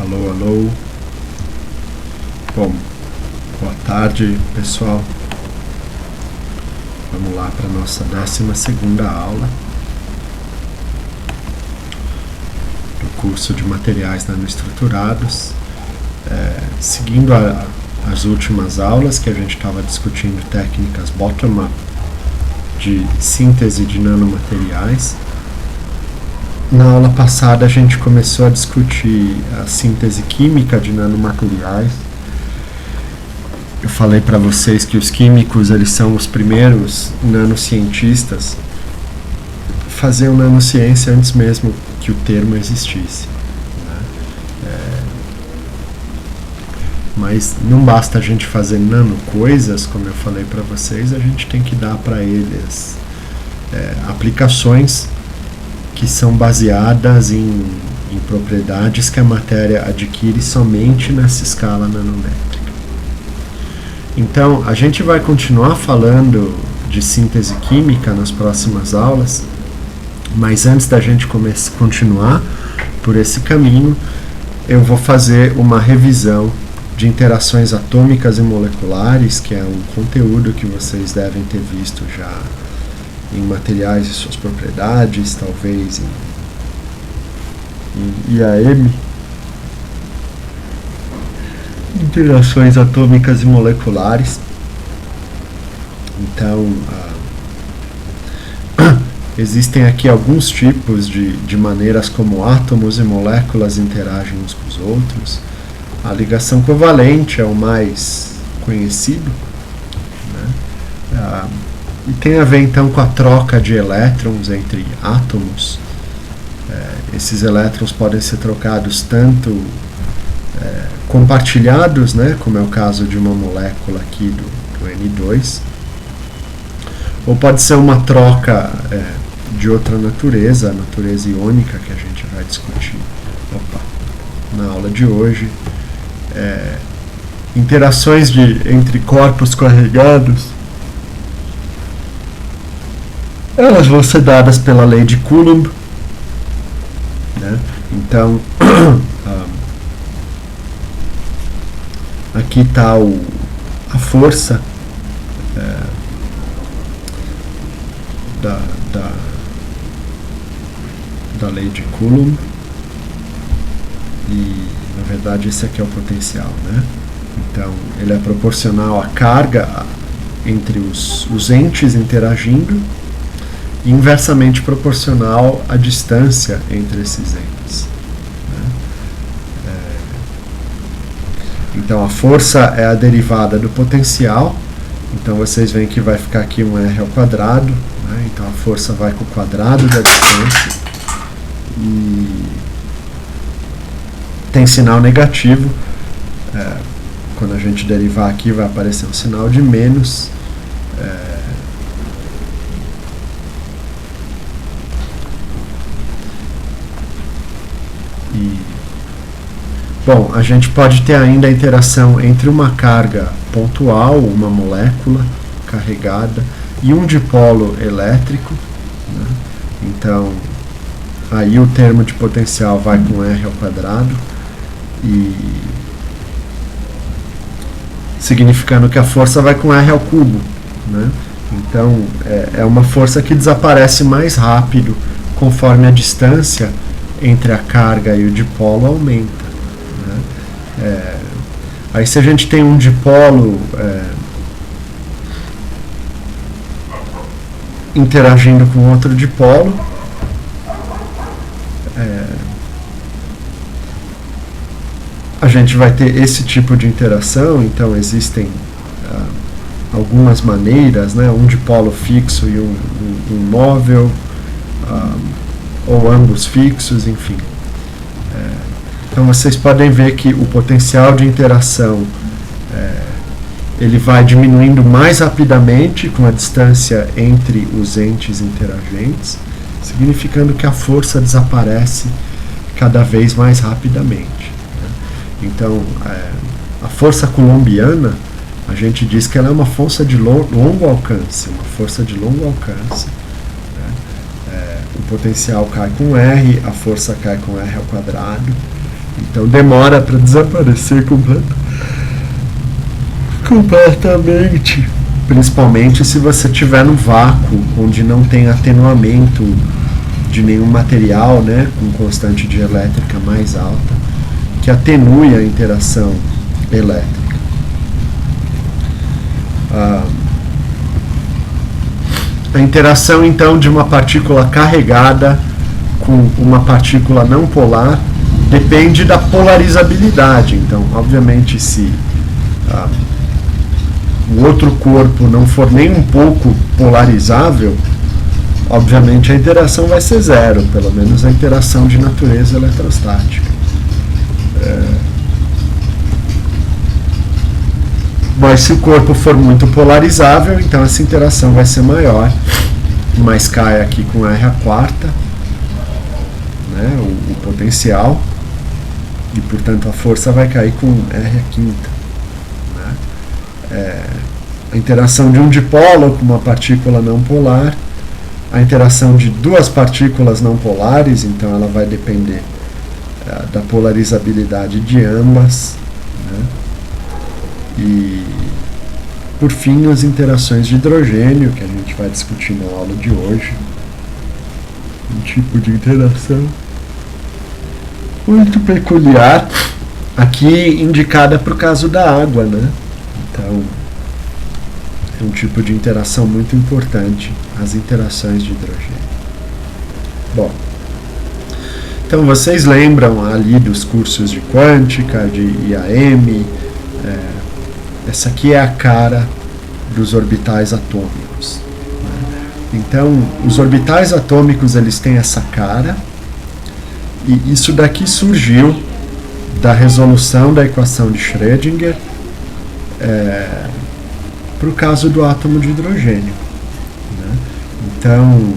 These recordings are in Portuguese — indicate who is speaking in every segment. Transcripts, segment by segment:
Speaker 1: Alô, alô. Bom, boa tarde, pessoal. Vamos lá para a nossa 12ª aula do curso de materiais nanoestruturados. Seguindo as últimas aulas que a gente estava discutindo técnicas bottom-up de síntese de nanomateriais. Na aula passada a gente começou a discutir a síntese química de nanomateriais. Eu falei para vocês que os químicos eles são os primeiros nanocientistas a fazer nanociência antes mesmo que o termo existisse, né? Mas não basta a gente fazer nanocoisas, como eu falei para vocês, a gente tem que dar para eles aplicações que são baseadas em propriedades que a matéria adquire somente nessa escala nanométrica. Então, a gente vai continuar falando de síntese química nas próximas aulas, mas antes da gente continuar por esse caminho, eu vou fazer uma revisão de interações atômicas e moleculares, que é um conteúdo que vocês devem ter visto já em materiais e suas propriedades, talvez em IAM, interações atômicas e moleculares. Então, existem aqui alguns tipos de maneiras como átomos e moléculas interagem uns com os outros. A ligação covalente é o mais conhecido, né? E tem a ver então com a troca de elétrons entre átomos. Esses elétrons podem ser trocados tanto compartilhados, né, como é o caso de uma molécula aqui do N2, ou pode ser uma troca de outra natureza, a natureza iônica, que a gente vai discutir na aula de hoje. Interações entre corpos carregados, elas vão ser dadas pela lei de Coulomb, né? Então, aqui está a força da lei de Coulomb, e na verdade esse aqui é o potencial, né? Então, ele é proporcional à carga entre os entes interagindo, e inversamente proporcional à distância entre esses entes, né? Então, a força é a derivada do potencial. Então, vocês veem que vai ficar aqui um R ao quadrado, né? Então, a força vai com o quadrado da distância. E tem sinal negativo. Quando a gente derivar aqui, vai aparecer um sinal de menos. Bom, a gente pode ter ainda a interação entre uma carga pontual, uma molécula carregada, e um dipolo elétrico, né? Então, aí o termo de potencial vai com R ao quadrado, e significando que a força vai com R ao cubo, né? Então, é uma força que desaparece mais rápido conforme a distância entre a carga e o dipolo aumenta. Aí, se a gente tem um dipolo interagindo com outro dipolo, a gente vai ter esse tipo de interação. Então, existem algumas maneiras, né? Um dipolo fixo e um móvel, ou ambos fixos, enfim. Então, vocês podem ver que o potencial de interação ele vai diminuindo mais rapidamente com a distância entre os entes interagentes, significando que a força desaparece cada vez mais rapidamente, né? Então, a força coulombiana, a gente diz que ela é uma força de longo alcance, né? O potencial cai com R, a força cai com R ao quadrado, Então demora para desaparecer completamente, principalmente se você estiver no vácuo, onde não tem atenuamento de nenhum material, né, com constante de elétrica mais alta, que atenue a interação elétrica. A interação, então, de uma partícula carregada com uma partícula não polar depende da polarizabilidade. Então, obviamente, se o outro corpo não for nem um pouco polarizável, obviamente a interação vai ser zero, pelo menos a interação de natureza eletrostática. Mas se o corpo for muito polarizável, então essa interação vai ser maior, mas cai aqui com R a quarta, né, o potencial, e portanto a força vai cair com R a quinta. Né? A interação de um dipolo com uma partícula não polar, a interação de duas partículas não polares, então ela vai depender da polarizabilidade de ambas, né? E por fim as interações de hidrogênio, que a gente vai discutir na aula de hoje, um tipo de interação muito peculiar, aqui indicada para o caso da água, né? Então é um tipo de interação muito importante, as interações de hidrogênio. Bom, então vocês lembram ali dos cursos de quântica, de IAM, essa aqui é a cara dos orbitais atômicos. Né? Então, os orbitais atômicos, eles têm essa cara, e isso daqui surgiu da resolução da equação de Schrödinger para o caso do átomo de hidrogênio. Né? Então,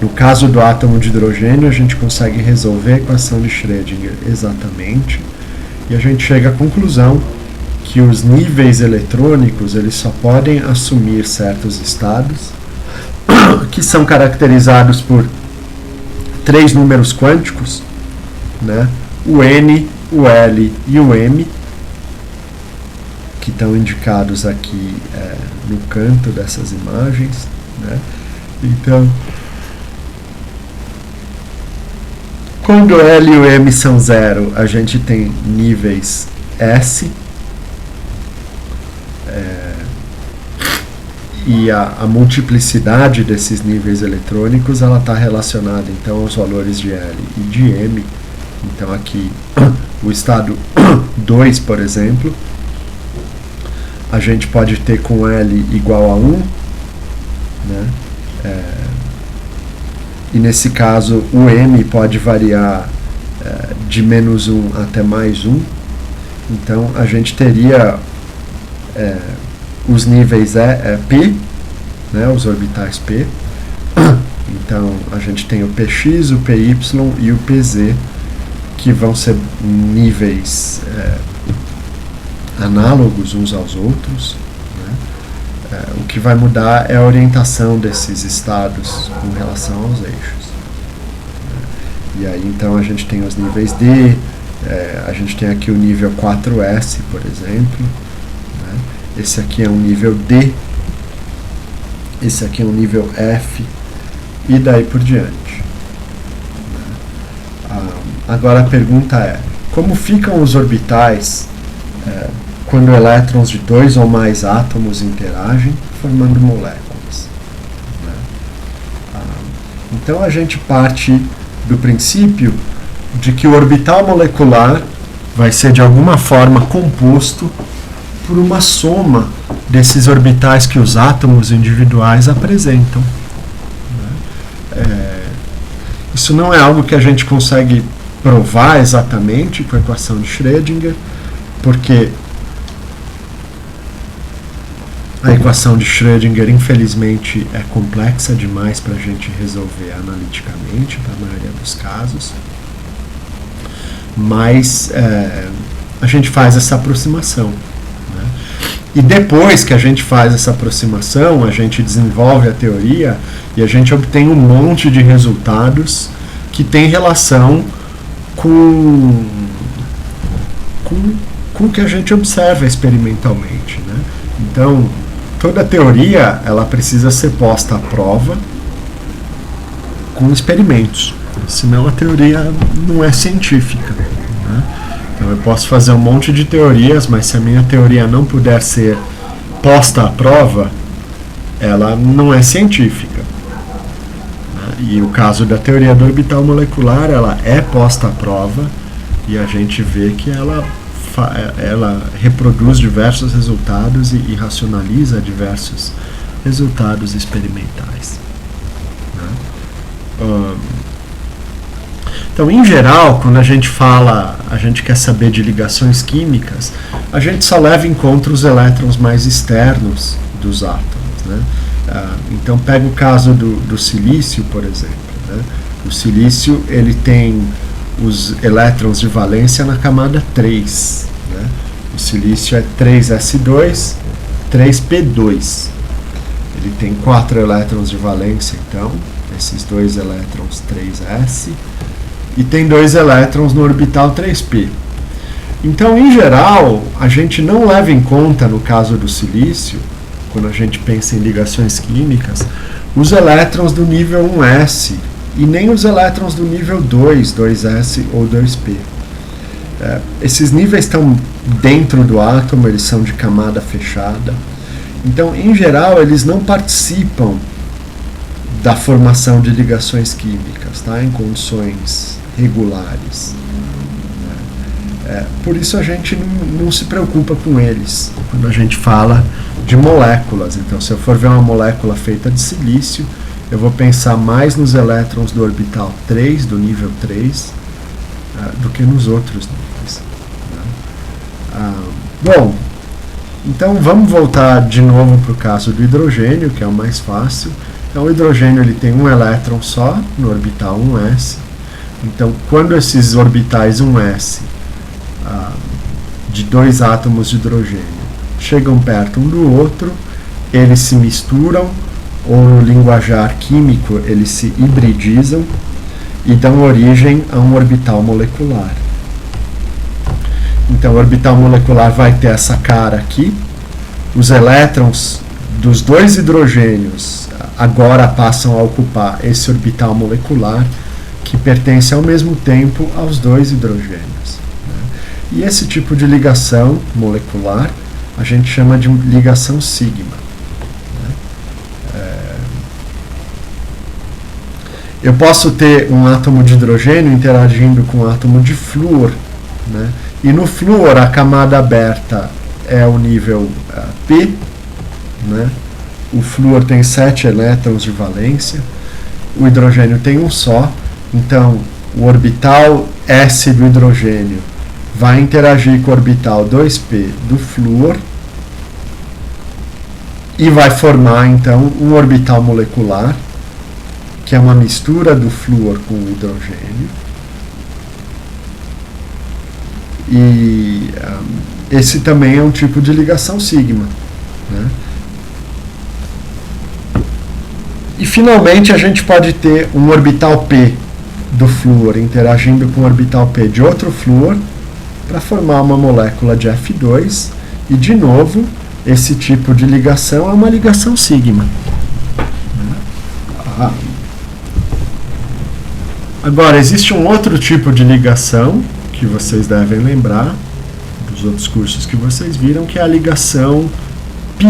Speaker 1: no caso do átomo de hidrogênio, a gente consegue resolver a equação de Schrödinger exatamente, e a gente chega à conclusão que os níveis eletrônicos, eles só podem assumir certos estados que são caracterizados por três números quânticos, né? O N, o L e o M, que estão indicados aqui no canto dessas imagens, né? Então, quando o L e o M são zero, a gente tem níveis S, e a multiplicidade desses níveis eletrônicos, ela está relacionada então aos valores de L e de M. Então aqui o estado 2, por exemplo, a gente pode ter com L igual a 1, né? E nesse caso o M pode variar de menos 1 até mais 1. Então a gente teria os níveis P, né, os orbitais P. Então a gente tem o PX, o PY e o PZ, que vão ser níveis análogos uns aos outros. Né? O que vai mudar é a orientação desses estados com relação aos eixos. E aí então a gente tem os níveis D, a gente tem aqui o nível 4S, por exemplo. Esse aqui é um nível D, esse aqui é um nível F, e daí por diante. Agora a pergunta é, como ficam os orbitais quando elétrons de dois ou mais átomos interagem, formando moléculas? Então a gente parte do princípio de que o orbital molecular vai ser de alguma forma composto por uma soma desses orbitais que os átomos individuais apresentam. Isso não é algo que a gente consegue provar exatamente com a equação de Schrödinger, porque a equação de Schrödinger, infelizmente, é complexa demais para a gente resolver analiticamente, para a maioria dos casos. Mas a gente faz essa aproximação. E depois que a gente faz essa aproximação, a gente desenvolve a teoria e a gente obtém um monte de resultados que tem relação com o que a gente observa experimentalmente, né? Então, toda teoria ela precisa ser posta à prova com experimentos, senão a teoria não é científica, né? Então eu posso fazer um monte de teorias, mas se a minha teoria não puder ser posta à prova, ela não é científica. E o caso da teoria do orbital molecular, ela é posta à prova e a gente vê que ela reproduz diversos resultados e racionaliza diversos resultados experimentais. Então, em geral, quando a gente quer saber de ligações químicas, a gente só leva em conta os elétrons mais externos dos átomos, né? Então, pega o caso do silício, por exemplo, né? O silício ele tem os elétrons de valência na camada 3. Né? O silício é 3s2, 3p2. Ele tem 4 elétrons de valência, então, esses 2 elétrons 3s, e tem 2 elétrons no orbital 3p. Então, em geral, a gente não leva em conta, no caso do silício, quando a gente pensa em ligações químicas, os elétrons do nível 1s, e nem os elétrons do nível 2, 2s ou 2p. Esses níveis estão dentro do átomo, eles são de camada fechada. Então, em geral, eles não participam da formação de ligações químicas, tá? Em condições regulares. Por isso a gente não se preocupa com eles quando a gente fala de moléculas. Então, se eu for ver uma molécula feita de silício, eu vou pensar mais nos elétrons do orbital 3, do nível 3, do que nos outros níveis. Bom, então vamos voltar de novo para o caso do hidrogênio, que é o mais fácil. Então, o hidrogênio ele tem um elétron só no orbital 1s. Então, quando esses orbitais 1s de 2 átomos de hidrogênio chegam perto um do outro, eles se misturam, ou no linguajar químico eles se hibridizam e dão origem a um orbital molecular. Então, o orbital molecular vai ter essa cara aqui. Os elétrons dos 2 hidrogênios agora passam a ocupar esse orbital molecular que pertence ao mesmo tempo aos 2 hidrogênios. E esse tipo de ligação molecular a gente chama de ligação sigma. Eu posso ter um átomo de hidrogênio interagindo com um átomo de flúor, né? E no flúor a camada aberta é o nível P, né? O flúor tem 7 elétrons de valência, o hidrogênio tem um só, então o orbital S do hidrogênio vai interagir com o orbital 2p do flúor e vai formar então um orbital molecular, que é uma mistura do flúor com o hidrogênio. E esse também é um tipo de ligação sigma, né? E finalmente a gente pode ter um orbital p do flúor interagindo com o orbital p de outro flúor para formar uma molécula de F2, e de novo esse tipo de ligação é uma ligação sigma. Agora, existe um outro tipo de ligação que vocês devem lembrar dos outros cursos que vocês viram, que é a ligação π,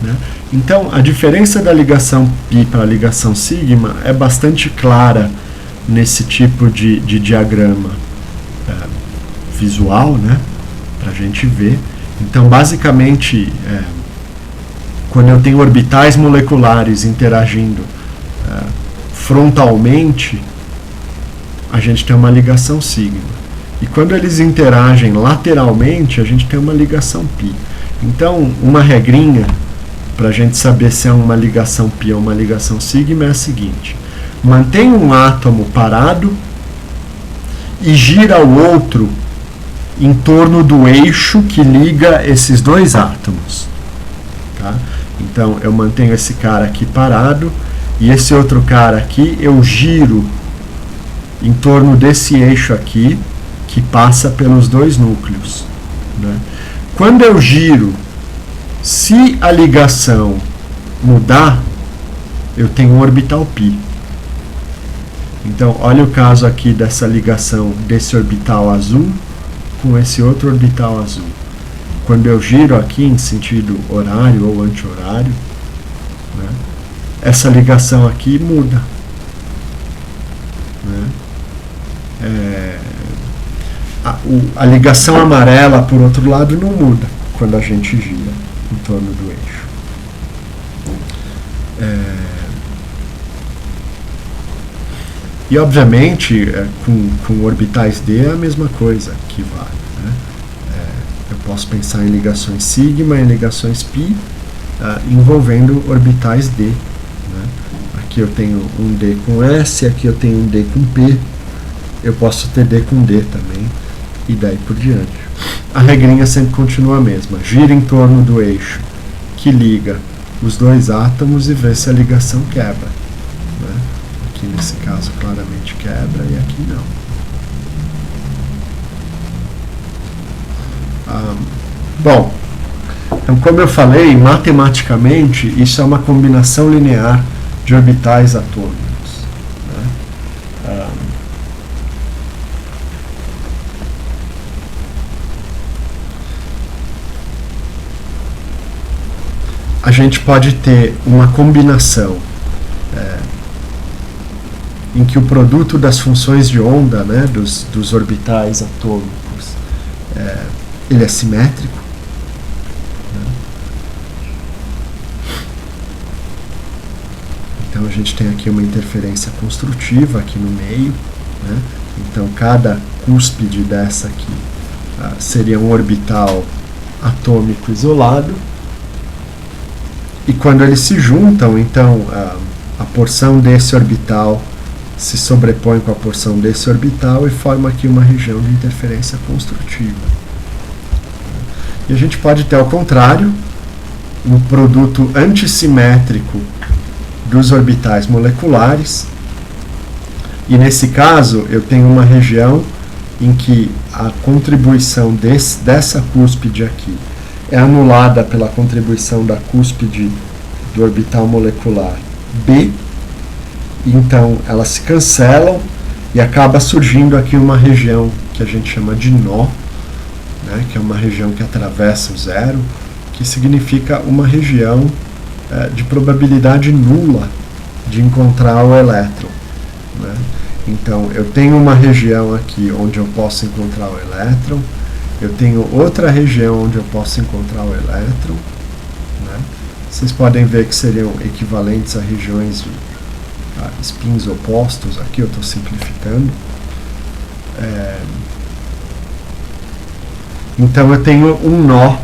Speaker 1: né? Então, a diferença da ligação π para a ligação sigma é bastante clara nesse tipo de diagrama visual, né? Para a gente ver. Então, basicamente, quando eu tenho orbitais moleculares interagindo frontalmente, a gente tem uma ligação sigma. E quando eles interagem lateralmente, a gente tem uma ligação π. Então, uma regrinha para a gente saber se é uma ligação π ou uma ligação sigma é a seguinte: mantém um átomo parado e gira o outro em torno do eixo que liga esses 2 átomos. Tá? Então, eu mantenho esse cara aqui parado e esse outro cara aqui eu giro em torno desse eixo aqui, que passa pelos dois núcleos, né? Quando eu giro, se a ligação mudar, eu tenho um orbital π. Então, olha o caso aqui dessa ligação desse orbital azul com esse outro orbital azul. Quando eu giro aqui em sentido horário ou anti-horário, né, essa ligação aqui muda, né? A ligação amarela, por outro lado, não muda quando a gente gira em torno do eixo. E, obviamente, com orbitais D é a mesma coisa que vale, né? Eu posso pensar em ligações sigma e ligações π envolvendo orbitais D, né? Aqui eu tenho um D com S, aqui eu tenho um D com P, eu posso ter D com D também, e daí por diante. A regrinha sempre continua a mesma, gira em torno do eixo que liga os dois átomos e vê se a ligação quebra, né? Aqui nesse caso claramente quebra e aqui não. Bom, então como eu falei, matematicamente isso é uma combinação linear de orbitais atômicos, né? A gente pode ter uma combinação em que o produto das funções de onda, né, dos orbitais atômicos, ele é simétrico, né? Então a gente tem aqui uma interferência construtiva aqui no meio, né? Então cada cúspide dessa aqui seria um orbital atômico isolado, e quando eles se juntam, então a porção desse orbital se sobrepõe com a porção desse orbital e forma aqui uma região de interferência construtiva. E a gente pode ter, ao contrário, um produto antissimétrico dos orbitais moleculares, e nesse caso eu tenho uma região em que a contribuição dessa cúspide aqui é anulada pela contribuição da cúspide do orbital molecular B, então elas se cancelam e acaba surgindo aqui uma região que a gente chama de nó, né, que é uma região que atravessa o zero, que significa uma região de probabilidade nula de encontrar o elétron, né? Então eu tenho uma região aqui onde eu posso encontrar o elétron, eu tenho outra região onde eu posso encontrar o elétron, né? Vocês podem ver que seriam equivalentes a regiões de spins opostos, aqui eu estou simplificando. Então eu tenho um nó, né?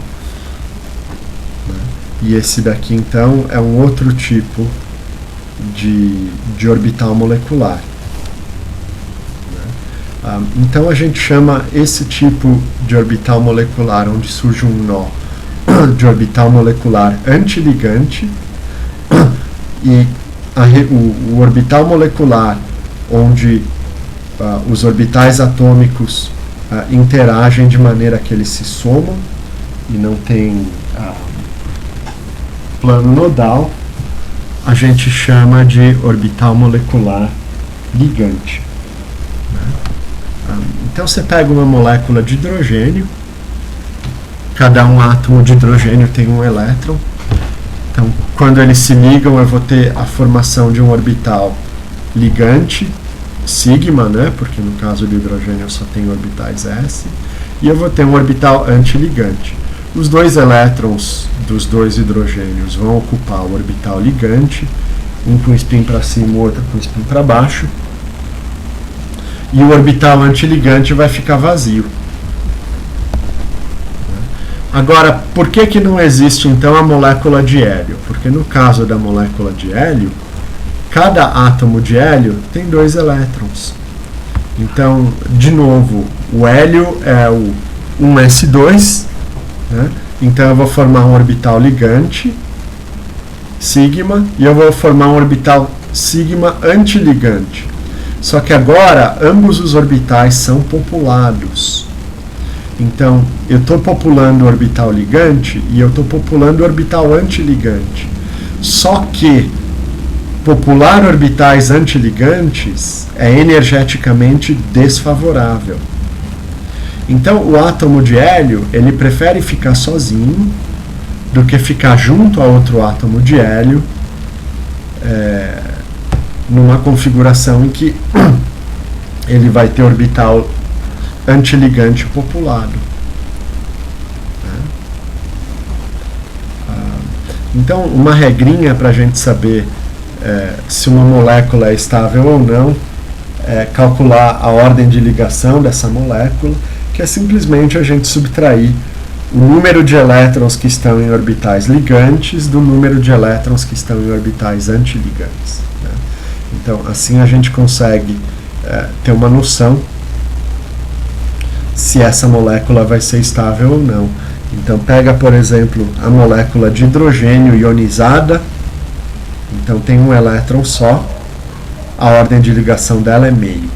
Speaker 1: E esse daqui então é um outro tipo de orbital molecular, né? Então a gente chama esse tipo de orbital molecular onde surge um nó de orbital molecular antiligante, e o orbital molecular onde os orbitais atômicos interagem de maneira que eles se somam e não tem plano nodal, a gente chama de orbital molecular ligante, né? Então você pega uma molécula de hidrogênio, cada um átomo de hidrogênio tem um elétron, então quando eles se ligam eu vou ter a formação de um orbital ligante, sigma, né, porque no caso do hidrogênio eu só tenho orbitais s, e eu vou ter um orbital antiligante. Os dois elétrons dos dois hidrogênios vão ocupar o orbital ligante, um com spin para cima, o outro com spin para baixo, e o orbital antiligante vai ficar vazio. Agora, por que não existe então a molécula de hélio? Porque no caso da molécula de hélio, cada átomo de hélio tem 2 elétrons. Então, de novo, o hélio é o 1s2, né? Então eu vou formar um orbital ligante, sigma, e eu vou formar um orbital sigma antiligante. Só que agora ambos os orbitais são populados. Então, eu estou populando o orbital ligante e eu estou populando o orbital antiligante. Só que popular orbitais antiligantes é energeticamente desfavorável. Então, o átomo de hélio, ele prefere ficar sozinho do que ficar junto a outro átomo de hélio, numa configuração em que ele vai ter orbital antiligante populado. Então, uma regrinha para a gente saber se uma molécula é estável ou não é calcular a ordem de ligação dessa molécula, que é simplesmente a gente subtrair o número de elétrons que estão em orbitais ligantes do número de elétrons que estão em orbitais antiligantes. Né? Então, assim a gente consegue ter uma noção se essa molécula vai ser estável ou não. Então, pega, por exemplo, a molécula de hidrogênio ionizada. Então, tem um elétron só. A ordem de ligação dela é meio.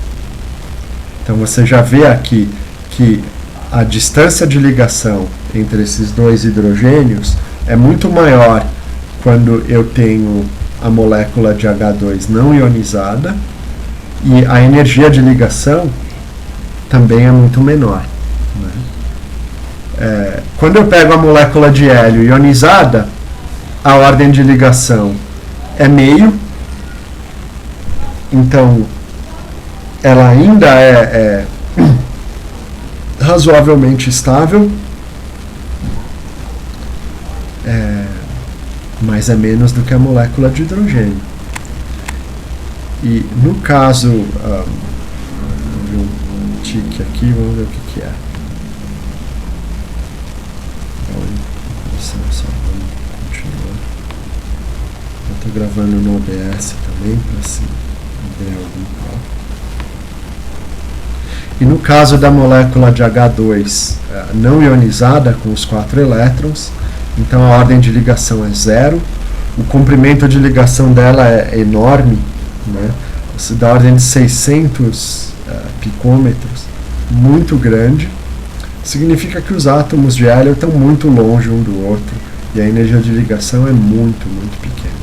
Speaker 1: Então, você já vê aqui que a distância de ligação entre esses dois hidrogênios é muito maior quando eu tenho a molécula de H2 não ionizada, e a energia de ligação também é muito menor. Né? Quando eu pego a molécula de hélio ionizada, a ordem de ligação é meio, então ela ainda é razoavelmente estável, mas é menos do que a molécula de hidrogênio. E no caso, um tique aqui, vamos ver o que é. Vamos continuar. Eu estou gravando no OBS também, para se ver algum cálculo. E no caso da molécula de H2 não ionizada, com os 4 elétrons, então a ordem de ligação é 0, o comprimento de ligação dela é enorme, né? Da ordem de 600 picômetros, muito grande. Significa que os átomos de hélio estão muito longe um do outro e a energia de ligação é muito, muito pequena.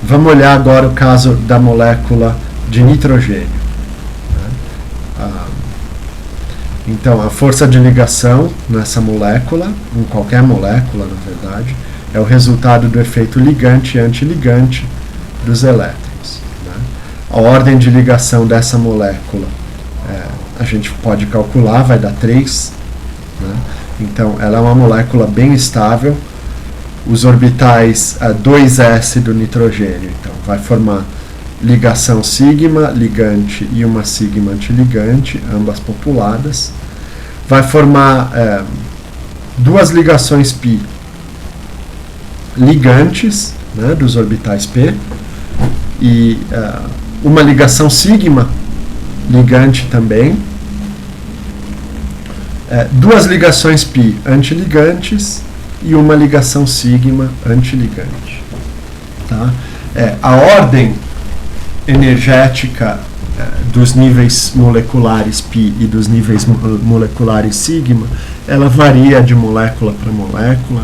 Speaker 1: Vamos olhar agora o caso da molécula de nitrogênio. Então, a força de ligação nessa molécula, em qualquer molécula, na verdade, é o resultado do efeito ligante e antiligante dos elétrons. Né? A ordem de ligação dessa molécula a gente pode calcular, vai dar 3. Né? Então, ela é uma molécula bem estável. Os orbitais 2s do nitrogênio, então, vai formar ligação sigma, ligante, e uma sigma antiligante, ambas populadas. Vai formar duas ligações π ligantes, né, dos orbitais p, e uma ligação sigma ligante também. Duas ligações π antiligantes e uma ligação sigma antiligante. Tá? A ordem energética dos níveis moleculares π e dos níveis moleculares sigma, ela varia de molécula para molécula,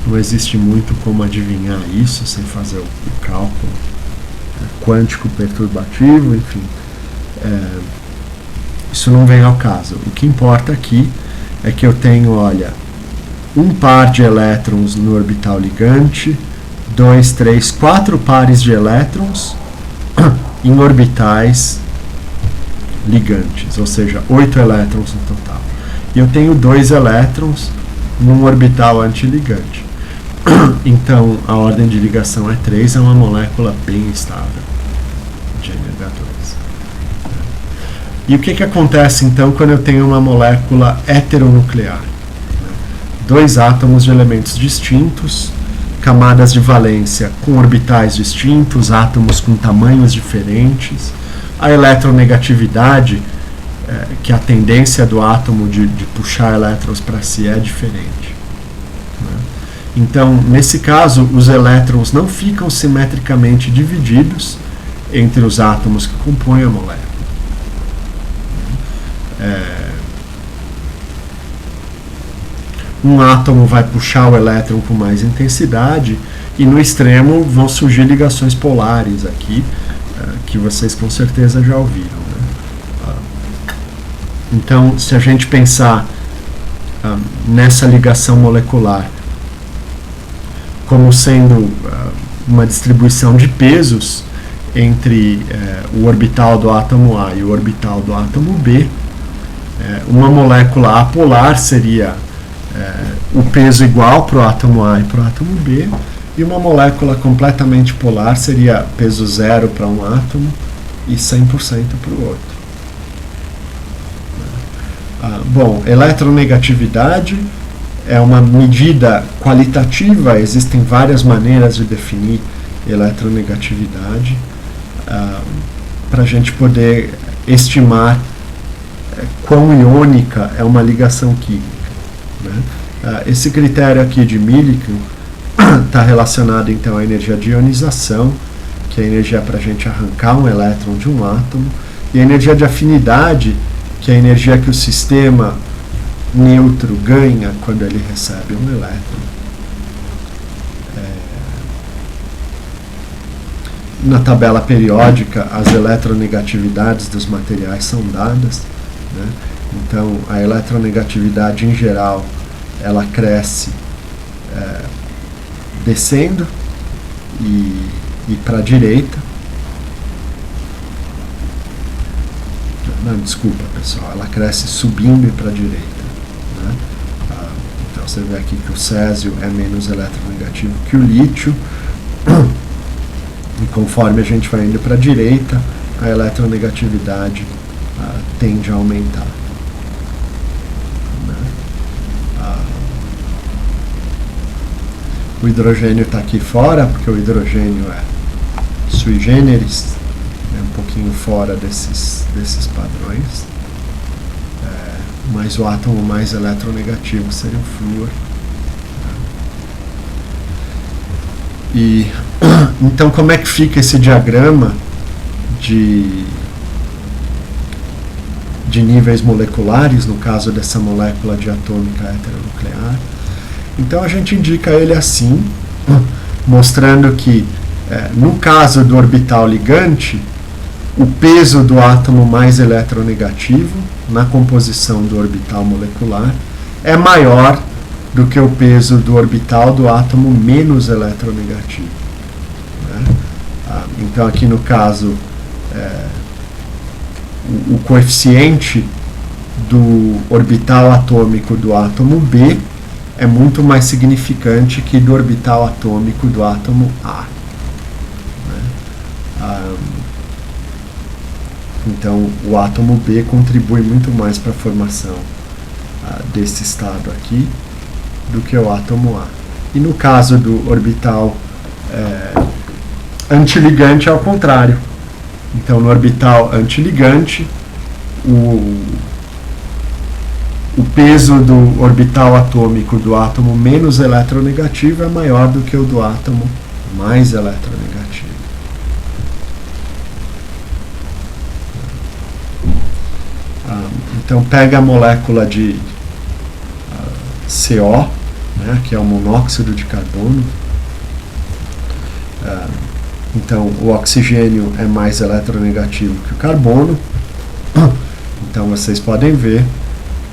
Speaker 1: não existe muito como adivinhar isso sem fazer o cálculo quântico perturbativo, enfim. Isso não vem ao caso. O que importa aqui é que eu tenho, olha, um par de elétrons no orbital ligante, 2, 3, 4 pares de elétrons em orbitais ligantes, ou seja, 8 elétrons no total. E eu tenho 2 elétrons num orbital antiligante. Então, a ordem de ligação é 3, é uma molécula bem estável de NH2. E o que acontece, então, quando eu tenho uma molécula heteronuclear? 2 átomos de elementos distintos, camadas de valência com orbitais distintos, átomos com tamanhos diferentes. A eletronegatividade, que é a tendência do átomo de puxar elétrons para si, é diferente. Né? Então, nesse caso, os elétrons não ficam simetricamente divididos entre os átomos que compõem a molécula. Um átomo vai puxar o elétron com mais intensidade e no extremo vão surgir ligações polares aqui, que vocês com certeza já ouviram, né? Então, se a gente pensar nessa ligação molecular como sendo uma distribuição de pesos entre o orbital do átomo A e o orbital do átomo B, uma molécula apolar seria o peso igual para o átomo A e para o átomo B, e uma molécula completamente polar seria peso zero para um átomo e 100% para o outro. Bom, eletronegatividade é uma medida qualitativa, existem várias maneiras de definir eletronegatividade para a gente poder estimar quão iônica é uma ligação química, né? Esse critério aqui de Millikan está relacionado então à energia de ionização, que é a energia para a gente arrancar um elétron de um átomo, e a energia de afinidade, que é a energia que o sistema neutro ganha quando ele recebe um elétron. Na tabela periódica, as eletronegatividades dos materiais são dadas, né? Então, a eletronegatividade em geral, ela cresce descendo e para a direita. Não, desculpa, pessoal, ela cresce subindo e para a direita, né? Então, você vê aqui que o césio é menos eletronegativo que o lítio. E conforme a gente vai indo para a direita, a eletronegatividade tende a aumentar. Né? O hidrogênio está aqui fora, porque o hidrogênio é sui generis, é um pouquinho fora desses padrões. Mas o átomo mais eletronegativo seria o flúor. E então, como é que fica esse diagrama de níveis moleculares, no caso dessa molécula diatômica heteronuclear? Então, a gente indica ele assim, mostrando que, no caso do orbital ligante, o peso do átomo mais eletronegativo na composição do orbital molecular é maior do que o peso do orbital do átomo menos eletronegativo. Né? Então, aqui no caso, o coeficiente do orbital atômico do átomo B é muito mais significante que do orbital atômico do átomo A. Né? Então, o átomo B contribui muito mais para a formação desse estado aqui do que o átomo A. E no caso do orbital antiligante é ao contrário. Então, no orbital antiligante, o peso do orbital atômico do átomo menos eletronegativo é maior do que o do átomo mais eletronegativo. Então, pega a molécula de CO, né, que é o monóxido de carbono. Então, o oxigênio é mais eletronegativo que o carbono. Então, vocês podem ver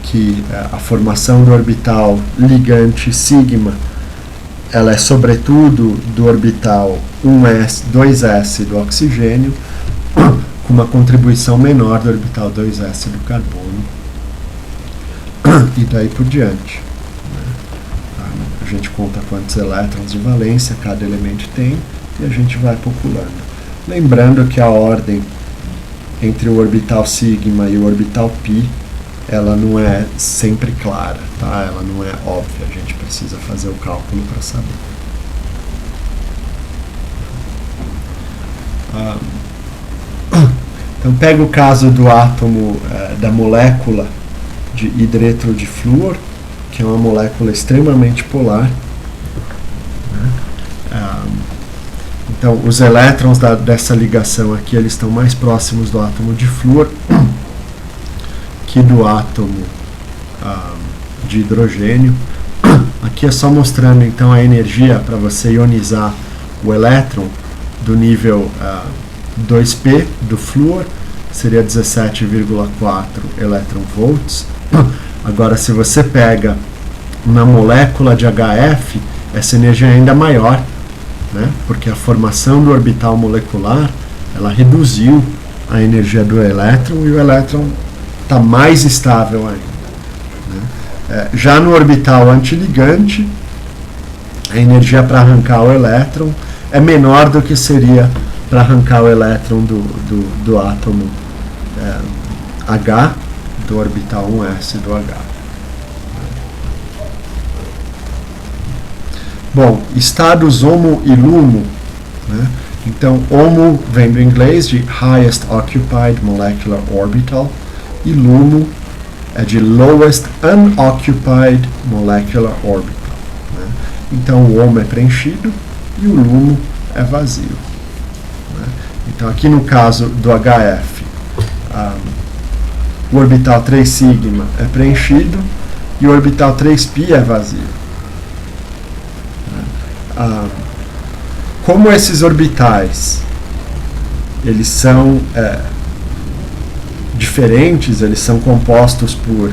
Speaker 1: que a formação do orbital ligante sigma, ela é sobretudo do orbital 2s do oxigênio, com uma contribuição menor do orbital 2s do carbono, e daí por diante. A gente conta quantos elétrons de valência cada elemento tem e a gente vai populando. Lembrando que a ordem entre o orbital sigma e o orbital π, ela não é sempre clara, tá? Ela não é óbvia, a gente precisa fazer o cálculo para saber. Então, pega o caso do átomo da molécula de hidretro de flúor, que é uma molécula extremamente polar. Então, os elétrons dessa ligação aqui, eles estão mais próximos do átomo de flúor que do átomo de hidrogênio. Aqui é só mostrando então a energia para você ionizar o elétron do nível 2P do flúor, seria 17,4 elétron-volts. Agora, se você pega na molécula de HF, essa energia é ainda maior, né? Porque a formação do orbital molecular, ela reduziu a energia do elétron e o elétron está mais estável ainda, né? Já no orbital antiligante, a energia para arrancar o elétron é menor do que seria para arrancar o elétron do átomo H, do orbital 1s do H. Bom, estados HOMO e LUMO, né? Então, HOMO vem do inglês de Highest Occupied Molecular Orbital e LUMO é de Lowest Unoccupied Molecular Orbital, né? Então, o HOMO é preenchido e o LUMO é vazio, né? Então, aqui no caso do HF, o orbital 3 sigma é preenchido e o orbital 3π é vazio. Como esses orbitais eles são diferentes, eles são compostos por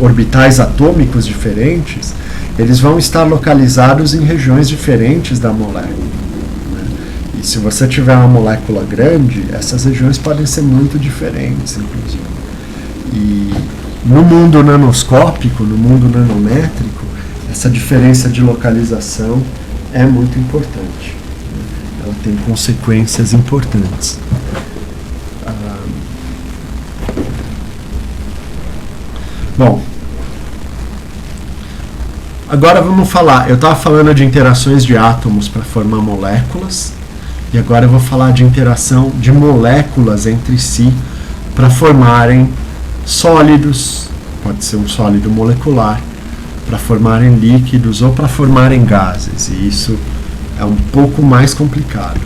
Speaker 1: orbitais atômicos diferentes, eles vão estar localizados em regiões diferentes da molécula, né? E se você tiver uma molécula grande, essas regiões podem ser muito diferentes, inclusive. E no mundo nanoscópico, no mundo nanométrico, essa diferença de localização é muito importante, né? Ela tem consequências importantes. Bom, agora vamos falar. Eu estava falando de interações de átomos para formar moléculas, e agora eu vou falar de interação de moléculas entre si para formarem sólidos, pode ser um sólido molecular, para formarem líquidos ou para formarem gases, e isso é um pouco mais complicado,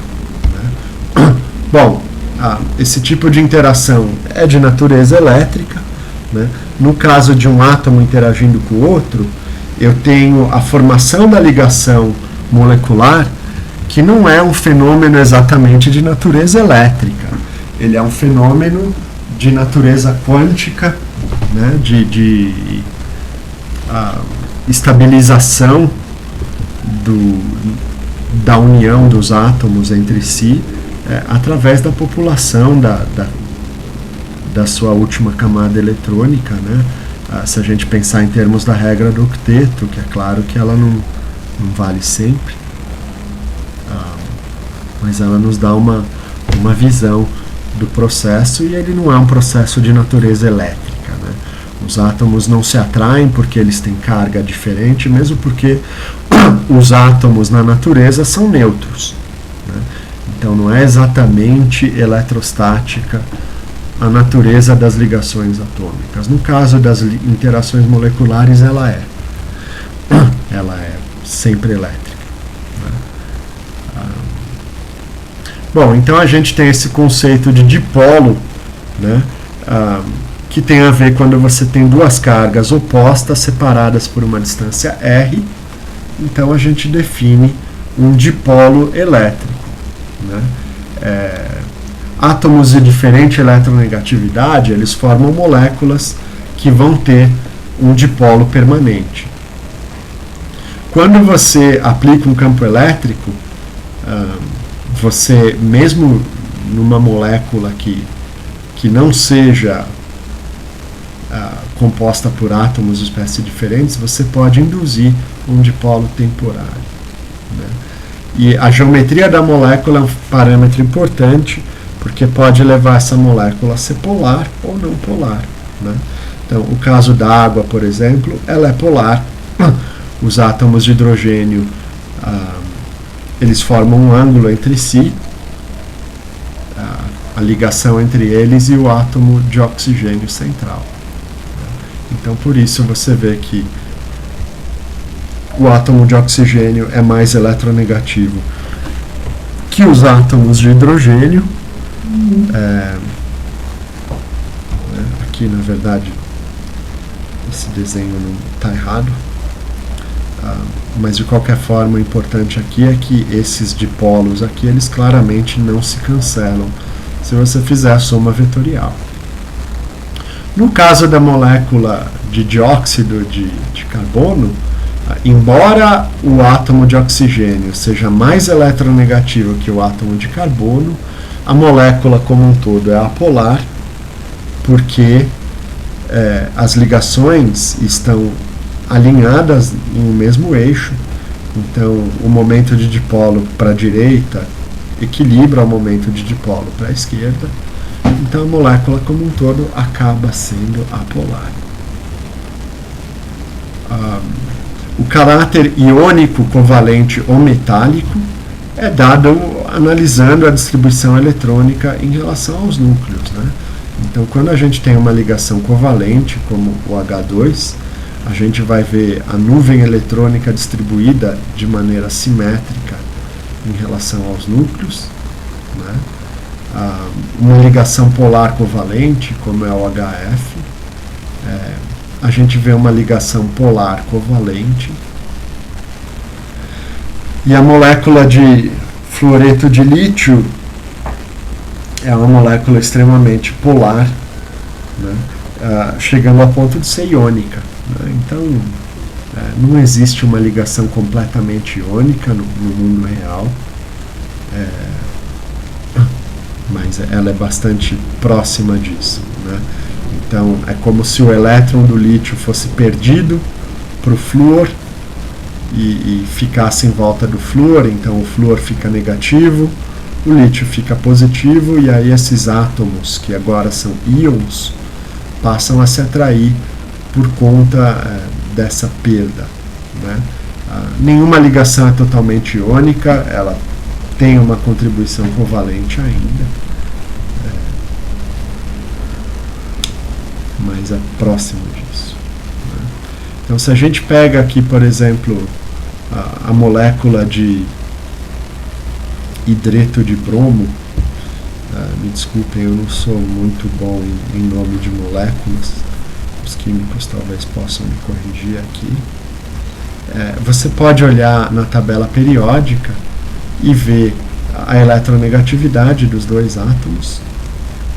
Speaker 1: né? Bom, esse tipo de interação é de natureza elétrica, né? No caso de um átomo interagindo com o outro, eu tenho a formação da ligação molecular, que não é um fenômeno exatamente de natureza elétrica, ele é um fenômeno de natureza quântica, né? Estabilização da união dos átomos entre si através da população da sua última camada eletrônica, né? Se a gente pensar em termos da regra do octeto, que é claro que ela não vale sempre, mas ela nos dá uma visão do processo, e ele não é um processo de natureza elétrica, né? Os átomos não se atraem porque eles têm carga diferente, mesmo porque os átomos na natureza são neutros, né? Então não é exatamente eletrostática a natureza das ligações atômicas. No caso das interações moleculares, ela é sempre elétrica, né? Bom, então a gente tem esse conceito de dipolo, né? Que tem a ver quando você tem duas cargas opostas separadas por uma distância r, então a gente define um dipolo elétrico, né? Átomos de diferente eletronegatividade, eles formam moléculas que vão ter um dipolo permanente. Quando você aplica um campo elétrico, você, mesmo numa molécula que não seja composta por átomos de espécies diferentes, você pode induzir um dipolo temporário, né? E a geometria da molécula é um parâmetro importante, porque pode levar essa molécula a ser polar ou não polar, né? Então, o caso da água, por exemplo, ela é polar. Os átomos de hidrogênio, eles formam um ângulo entre si, a ligação entre eles e o átomo de oxigênio central. Então, por isso você vê que o átomo de oxigênio é mais eletronegativo que os átomos de hidrogênio, aqui na verdade esse desenho não está errado, mas de qualquer forma o importante aqui é que esses dipolos aqui, eles claramente não se cancelam se você fizer a soma vetorial. No caso da molécula de dióxido de carbono, embora o átomo de oxigênio seja mais eletronegativo que o átomo de carbono, a molécula como um todo é apolar, porque as ligações estão alinhadas em um mesmo eixo, então o momento de dipolo para a direita equilibra o momento de dipolo para a esquerda, então a molécula como um todo acaba sendo apolar. O caráter iônico, covalente ou metálico é dado analisando a distribuição eletrônica em relação aos núcleos, né? Então, quando a gente tem uma ligação covalente, como o H2, a gente vai ver a nuvem eletrônica distribuída de maneira simétrica em relação aos núcleos, né? Uma ligação polar covalente, como é o HF, a gente vê uma ligação polar covalente. E a molécula de fluoreto de lítio é uma molécula extremamente polar, né? Chegando ao ponto de ser iônica, né? Então, não existe uma ligação completamente iônica no mundo real, mas ela é bastante próxima disso, né? Então, é como se o elétron do lítio fosse perdido para o flúor e ficasse em volta do flúor, então o flúor fica negativo, o lítio fica positivo, e aí esses átomos, que agora são íons, passam a se atrair por conta dessa perda, né? Nenhuma ligação é totalmente iônica, ela tem uma contribuição covalente ainda, mas é próximo disso, né? Então, se a gente pega aqui, por exemplo, a molécula de hidreto de bromo, me desculpem, eu não sou muito bom em nome de moléculas, os químicos talvez possam me corrigir aqui. Você pode olhar na tabela periódica e ver a eletronegatividade dos dois átomos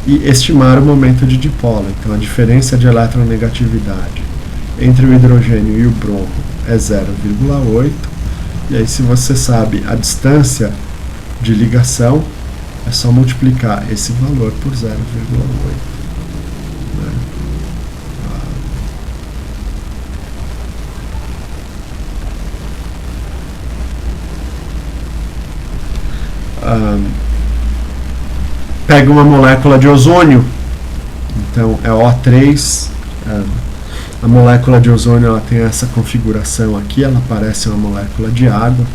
Speaker 1: e estimar o momento de dipolo. Então, a diferença de eletronegatividade entre o hidrogênio e o bromo é 0,8, e aí, se você sabe a distância de ligação, é só multiplicar esse valor por 0,8, né? Pega uma molécula de ozônio, então é O3. A molécula de ozônio, ela tem essa configuração aqui, ela parece uma molécula de água,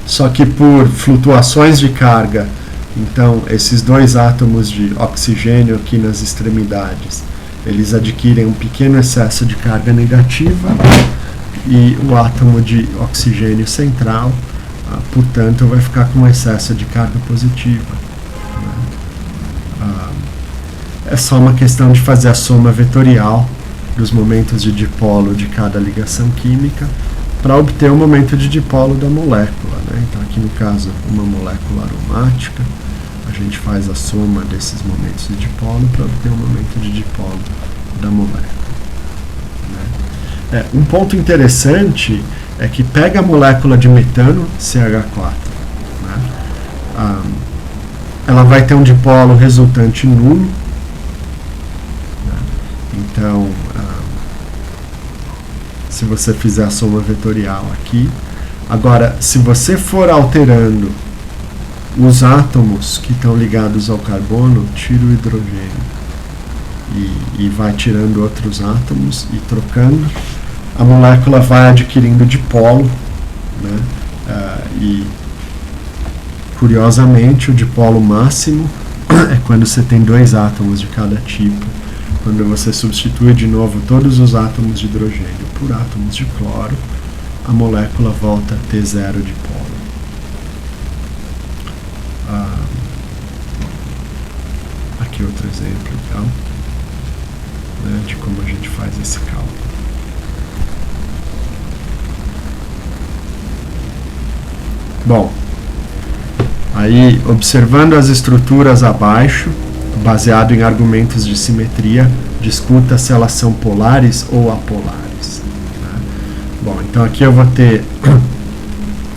Speaker 1: só que por flutuações de carga, então esses dois átomos de oxigênio aqui nas extremidades, eles adquirem um pequeno excesso de carga negativa, e o átomo de oxigênio central, portanto, vai ficar com um excesso de carga positiva, né? É só uma questão de fazer a soma vetorial dos momentos de dipolo de cada ligação química para obter o momento de dipolo da molécula, né? Então, aqui no caso, uma molécula aromática, a gente faz a soma desses momentos de dipolo para obter o momento de dipolo da molécula, né? Um ponto interessante é que pega a molécula de metano, CH4, né? Ela vai ter um dipolo resultante nulo, né? Então, se você fizer a soma vetorial aqui, agora, se você for alterando os átomos que estão ligados ao carbono, tira o hidrogênio e vai tirando outros átomos e trocando, a molécula vai adquirindo dipolo, né? E curiosamente o dipolo máximo é quando você tem dois átomos de cada tipo. Quando você substitui de novo todos os átomos de hidrogênio por átomos de cloro, a molécula volta a ter zero dipolo. outro exemplo, então, né, de como a gente faz esse cálculo. Bom, aí, observando as estruturas abaixo, baseado em argumentos de simetria, discuta se elas são polares ou apolares. Né? Bom, então aqui eu vou ter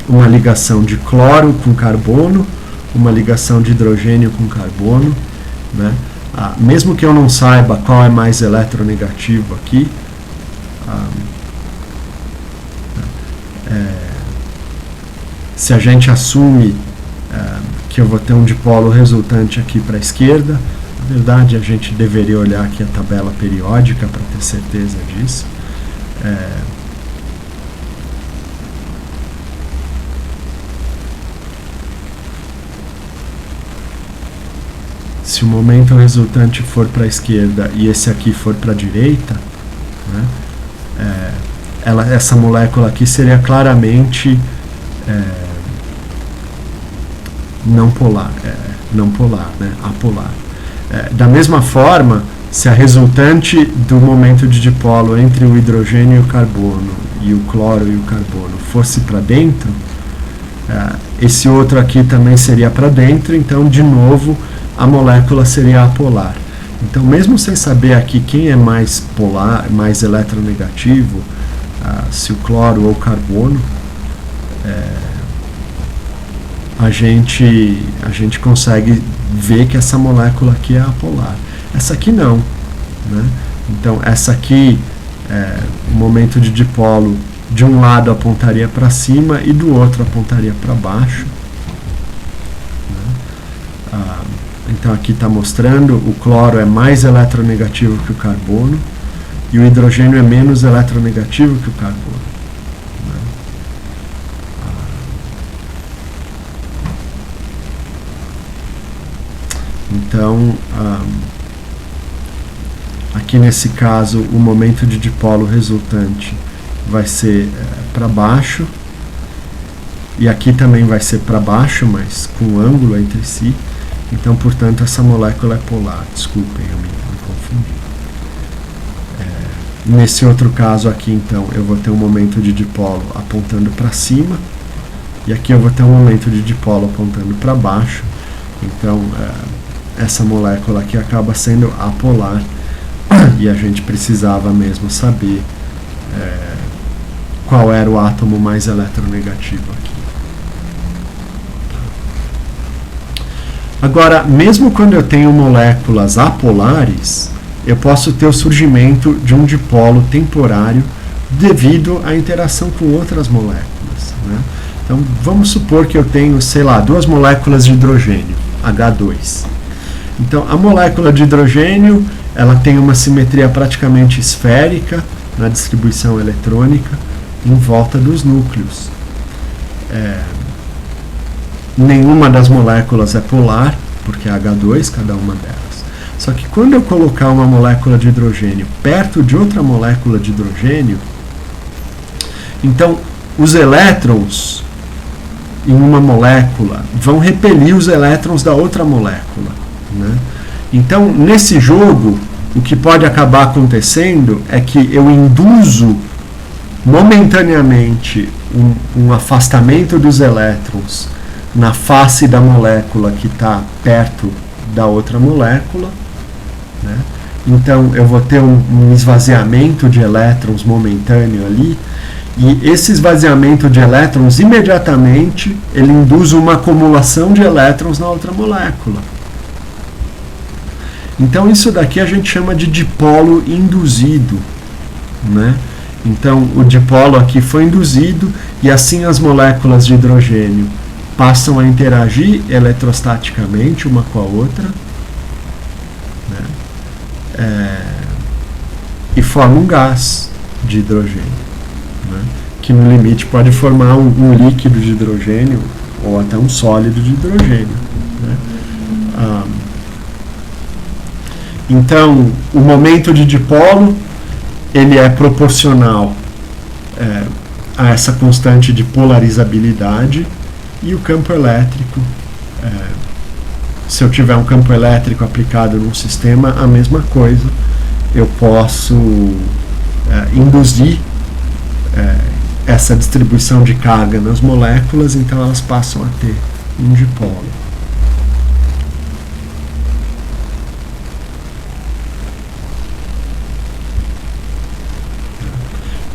Speaker 1: uma ligação de cloro com carbono, uma ligação de hidrogênio com carbono. Né? Mesmo que eu não saiba qual é mais eletronegativo aqui, se a gente assume que eu vou ter um dipolo resultante aqui para a esquerda, na verdade a gente deveria olhar aqui a tabela periódica para ter certeza disso. Se o momento resultante for para a esquerda e esse aqui for para a direita, né, essa molécula aqui seria claramente não polar, né, apolar. Da mesma forma, se a resultante do momento de dipolo entre o hidrogênio e o carbono e o cloro e o carbono fosse para dentro, esse outro aqui também seria para dentro, então de novo a molécula seria apolar. Então, mesmo sem saber aqui quem é mais polar, mais eletronegativo, se o cloro ou o carbono, a gente consegue ver que essa molécula aqui é apolar. Essa aqui não. Né? Então, essa aqui, o momento de dipolo, de um lado apontaria para cima e do outro apontaria para baixo. Né? Então, aqui está mostrando o cloro é mais eletronegativo que o carbono e o hidrogênio é menos eletronegativo que o carbono. Então, aqui nesse caso, o momento de dipolo resultante vai ser para baixo, e aqui também vai ser para baixo, mas com ângulo entre si. Então, portanto, essa molécula é polar. Desculpem, eu me confundi. Nesse outro caso aqui, então, eu vou ter um momento de dipolo apontando para cima, e aqui eu vou ter um momento de dipolo apontando para baixo. Então, essa molécula aqui acaba sendo apolar, e a gente precisava mesmo saber qual era o átomo mais eletronegativo aqui. Agora, mesmo quando eu tenho moléculas apolares, eu posso ter o surgimento de um dipolo temporário devido à interação com outras moléculas. Né? Então, vamos supor que eu tenho, sei lá, 2 moléculas de hidrogênio, H2. Então, a molécula de hidrogênio, ela tem uma simetria praticamente esférica na distribuição eletrônica em volta dos núcleos. Nenhuma das moléculas é polar, porque é H2, cada uma delas. Só que quando eu colocar uma molécula de hidrogênio perto de outra molécula de hidrogênio, então os elétrons em uma molécula vão repelir os elétrons da outra molécula. Né? Então, nesse jogo, o que pode acabar acontecendo é que eu induzo momentaneamente um afastamento dos elétrons na face da molécula que está perto da outra molécula. Né? Então, eu vou ter um esvaziamento de elétrons momentâneo ali, e esse esvaziamento de elétrons, imediatamente, ele induz uma acumulação de elétrons na outra molécula. Então, isso daqui a gente chama de dipolo induzido. Né? Então, o dipolo aqui foi induzido, e assim as moléculas de hidrogênio passam a interagir eletrostaticamente uma com a outra, né? E formam um gás de hidrogênio, né? Que no limite pode formar um líquido de hidrogênio ou até um sólido de hidrogênio. Né? Então, o momento de dipolo ele é proporcional a essa constante de polarizabilidade, e o campo elétrico se eu tiver um campo elétrico aplicado num sistema, a mesma coisa. Eu posso induzir essa distribuição de carga nas moléculas, então elas passam a ter um dipolo.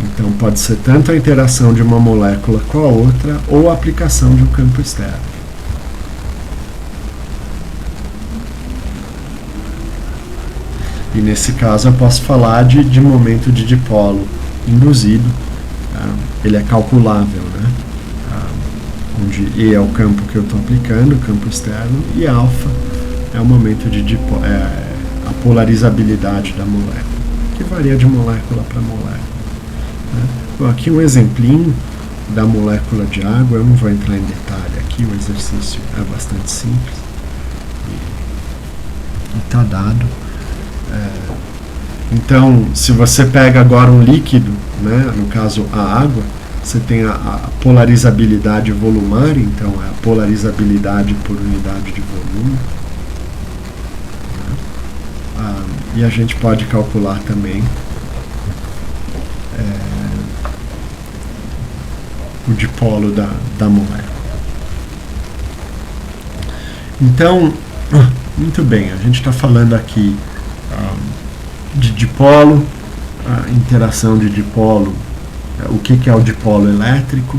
Speaker 1: Então pode ser tanto a interação de uma molécula com a outra ou a aplicação de um campo externo. E nesse caso eu posso falar de momento de dipolo induzido. Ele é calculável, né? Onde E é o campo que eu estou aplicando, o campo externo, e alfa é o momento de dipolo, a polarizabilidade da molécula, que varia de molécula para molécula. Bom, aqui um exemplinho da molécula de água. Eu não vou entrar em detalhe aqui, o exercício é bastante simples e está dado. Então, se você pega agora um líquido, né, no caso a água, você tem a polarizabilidade volumária, então é a polarizabilidade por unidade de volume. E a gente pode calcular também o dipolo da molécula. Então, muito bem, a gente está falando aqui de dipolo, a interação de dipolo, o que é o dipolo elétrico,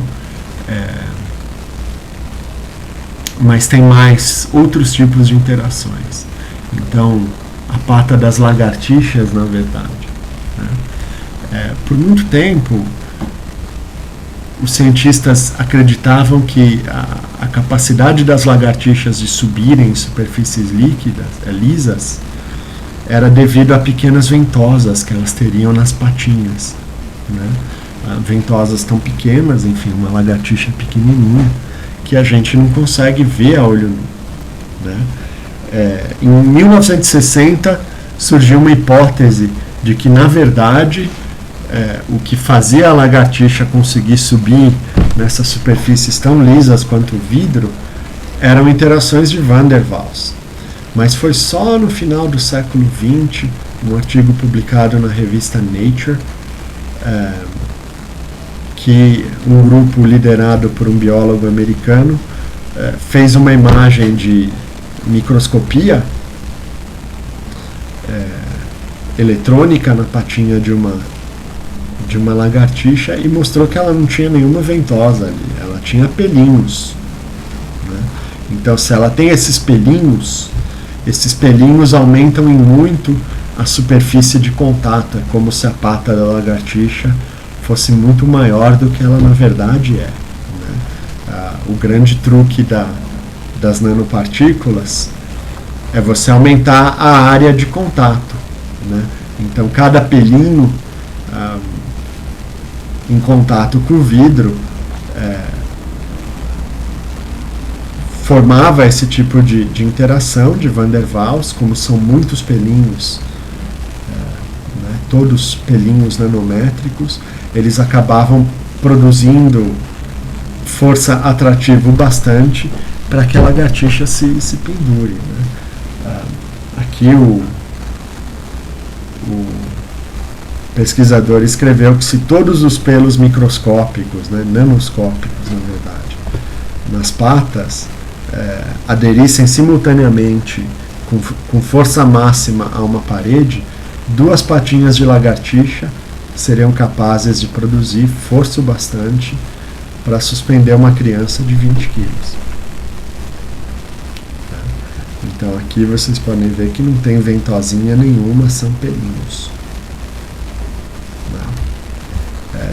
Speaker 1: mas tem mais outros tipos de interações. Então, a pata das lagartixas, na verdade, né? Por muito tempo, os cientistas acreditavam que a capacidade das lagartixas de subirem em superfícies líquidas, lisas, era devido a pequenas ventosas que elas teriam nas patinhas, né? Ventosas tão pequenas, enfim, uma lagartixa pequenininha, que a gente não consegue ver a olho nu, né? Em 1960 surgiu uma hipótese de que, na verdade, o que fazia a lagartixa conseguir subir nessas superfícies tão lisas quanto o vidro eram interações de Van der Waals. Mas foi só no final do século XX, um artigo publicado na revista Nature, que um grupo liderado por um biólogo americano fez uma imagem de microscopia eletrônica na patinha de uma lagartixa e mostrou que ela não tinha nenhuma ventosa ali, ela tinha pelinhos, né? Então, se ela tem esses pelinhos aumentam em muito a superfície de contato, é como se a pata da lagartixa fosse muito maior do que ela na verdade é, né? O grande truque das nanopartículas é você aumentar a área de contato, né? Então, cada pelinho em contato com o vidro formava esse tipo de interação de Van der Waals. Como são muitos pelinhos, né, todos pelinhos nanométricos, eles acabavam produzindo força atrativa bastante para que a lagartixa se pendure, né? Aqui o pesquisador escreveu que se todos os pelos microscópicos, né, nanoscópicos na verdade, nas patas aderissem simultaneamente com força máxima a uma parede, duas patinhas de lagartixa seriam capazes de produzir força o bastante para suspender uma criança de 20 quilos. Então aqui vocês podem ver que não tem ventosinha nenhuma, são pelinhos.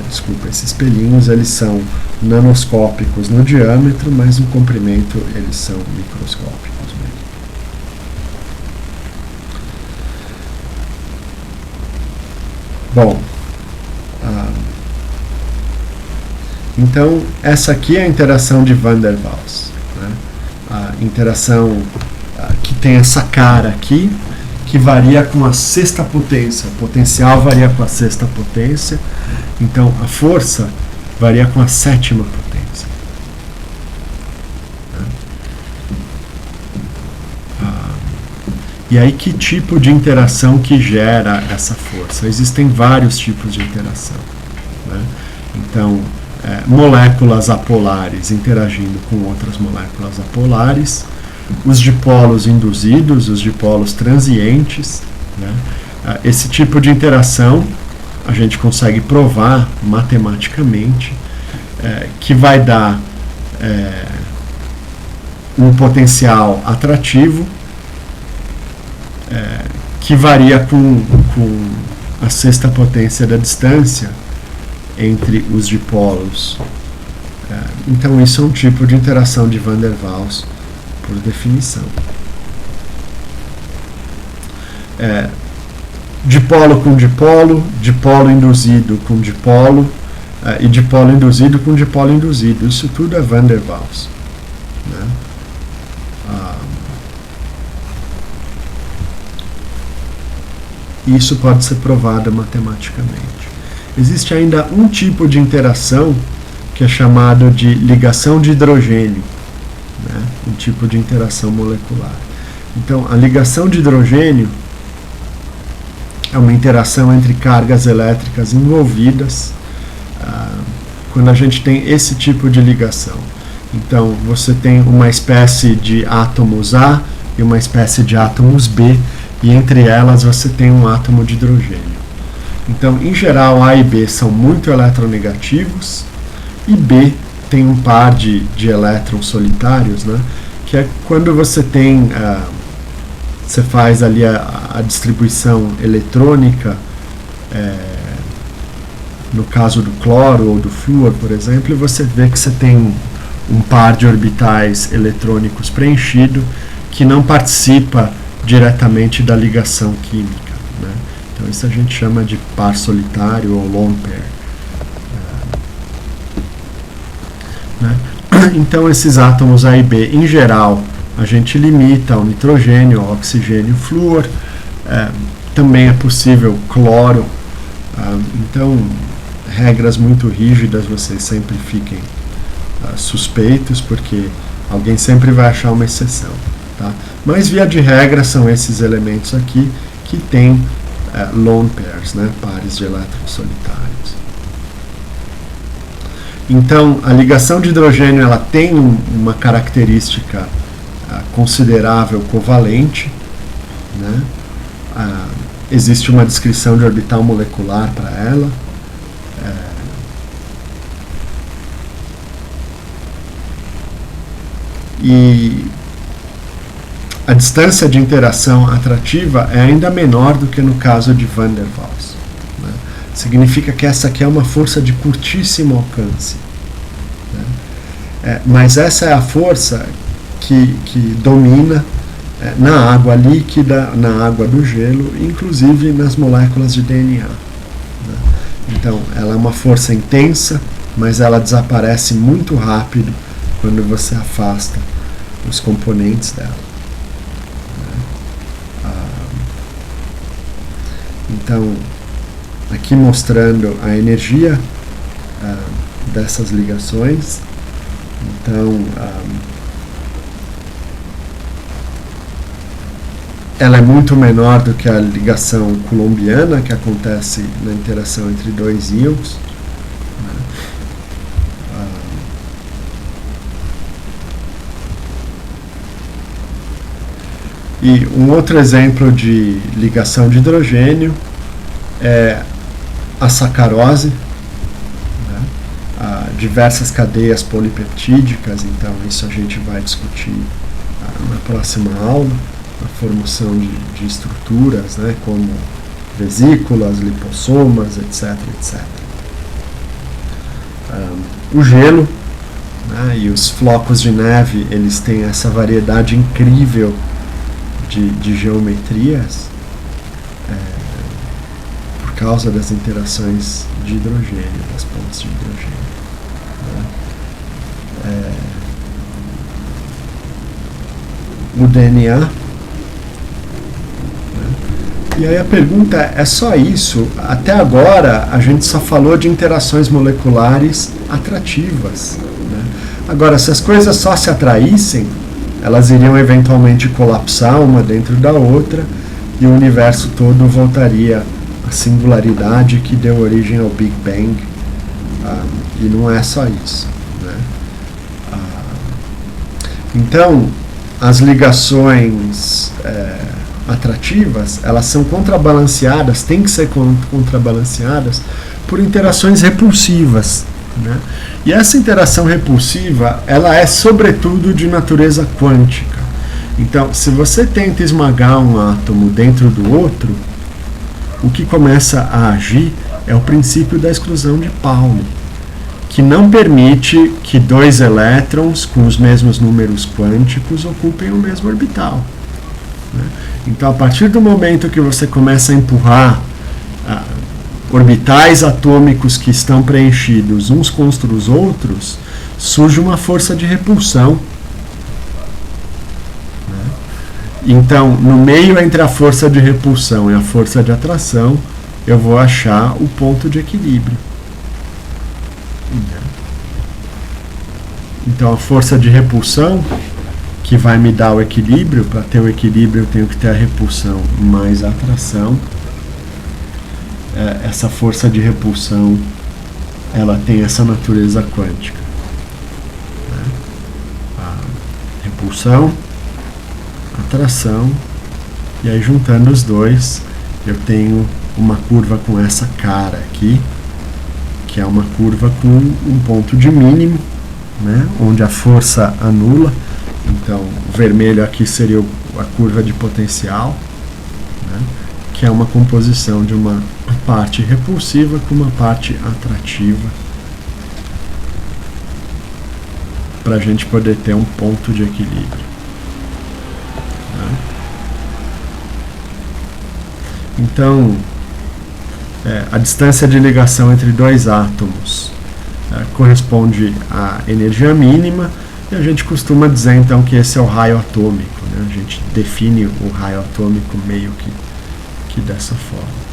Speaker 1: Desculpa, esses pelinhos eles são nanoscópicos no diâmetro, mas no comprimento eles são microscópicos mesmo. Bom, então essa aqui é a interação de Van der Waals, né? A interação que tem essa cara aqui, que varia com a sexta potência. O potencial varia com a sexta potência. Então, a força varia com a sétima potência. E aí, que tipo de interação que gera essa força? Existem vários tipos de interação, né? Então, moléculas apolares interagindo com outras moléculas apolares, os dipolos induzidos, os dipolos transientes, né? Esse tipo de interação a gente consegue provar matematicamente que vai dar um potencial atrativo que varia com a sexta potência da distância entre os dipolos. Então isso é um tipo de interação de Van der Waals por definição. Dipolo com dipolo, dipolo induzido com dipolo, e dipolo induzido com dipolo induzido. Isso tudo é Van der Waals, né? Isso pode ser provado matematicamente. Existe ainda um tipo de interação que é chamado de ligação de hidrogênio, né? Um tipo de interação molecular. Então, a ligação de hidrogênio é uma interação entre cargas elétricas envolvidas quando a gente tem esse tipo de ligação. Então, você tem uma espécie de átomos A e uma espécie de átomos B, e entre elas você tem um átomo de hidrogênio. Então, em geral, A e B são muito eletronegativos, e B tem um par de elétrons solitários, né? Que é quando você tem, você faz ali a distribuição eletrônica, no caso do cloro ou do flúor, por exemplo, e você vê que você tem um par de orbitais eletrônicos preenchido que não participa diretamente da ligação química, né? Então isso a gente chama de par solitário ou lone pair, né? Então esses átomos A e B, em geral, a gente limita ao nitrogênio, ao oxigênio, flúor, também é possível cloro. Então, regras muito rígidas, vocês sempre fiquem suspeitos, porque alguém sempre vai achar uma exceção, tá? Mas, via de regra, são esses elementos aqui que têm lone pairs, né? Pares de elétrons solitários. Então, a ligação de hidrogênio ela tem uma característica considerável covalente, né? Existe uma descrição de orbital molecular para ela. E a distância de interação atrativa é ainda menor do que no caso de Van der Waals, né? Significa que essa aqui é uma força de curtíssimo alcance, né? Mas essa é a força que domina na água líquida, na água do gelo, inclusive nas moléculas de DNA, né? Então, ela é uma força intensa, mas ela desaparece muito rápido quando você afasta os componentes dela. Então, aqui mostrando a energia dessas ligações. Então, ela é muito menor do que a ligação coulombiana, que acontece na interação entre dois íons. E um outro exemplo de ligação de hidrogênio é a sacarose, né? Diversas cadeias polipeptídicas, então isso a gente vai discutir na próxima aula, a formação de estruturas, né, como vesículas, lipossomas, etc. etc. O gelo, né, e os flocos de neve, eles têm essa variedade incrível de geometrias por causa das interações de hidrogênio, das pontes de hidrogênio, né? O DNA, né? E aí a pergunta é só isso? Até agora a gente só falou de interações moleculares atrativas, né? Agora, se as coisas só se atraíssem, elas iriam eventualmente colapsar uma dentro da outra e o universo todo voltaria à singularidade que deu origem ao Big Bang. E não é só isso, né? Então, as ligações atrativas, elas são contrabalanceadas, têm que ser contrabalanceadas por interações repulsivas, né? E essa interação repulsiva, ela é sobretudo de natureza quântica. Então, se você tenta esmagar um átomo dentro do outro, o que começa a agir é o princípio da exclusão de Pauli, que não permite que dois elétrons com os mesmos números quânticos ocupem o mesmo orbital, né? Então, a partir do momento que você começa a empurrar orbitais atômicos que estão preenchidos uns contra os outros, surge uma força de repulsão, né? Então, no meio entre a força de repulsão e a força de atração, eu vou achar o ponto de equilíbrio. Então, a força de repulsão, que vai me dar o equilíbrio, para ter o equilíbrio eu tenho que ter a repulsão mais a atração. Essa força de repulsão, ela tem essa natureza quântica, né? A repulsão, atração, e aí juntando os dois, eu tenho uma curva com essa cara aqui, que é uma curva com um ponto de mínimo, né? Onde a força anula. Então, o vermelho aqui seria a curva de potencial, né? Que é uma composição de uma parte repulsiva com uma parte atrativa, para a gente poder ter um ponto de equilíbrio, né? Então, a distância de ligação entre dois átomos corresponde à energia mínima, e a gente costuma dizer então que esse é o raio atômico, né? A gente define o raio atômico meio que dessa forma.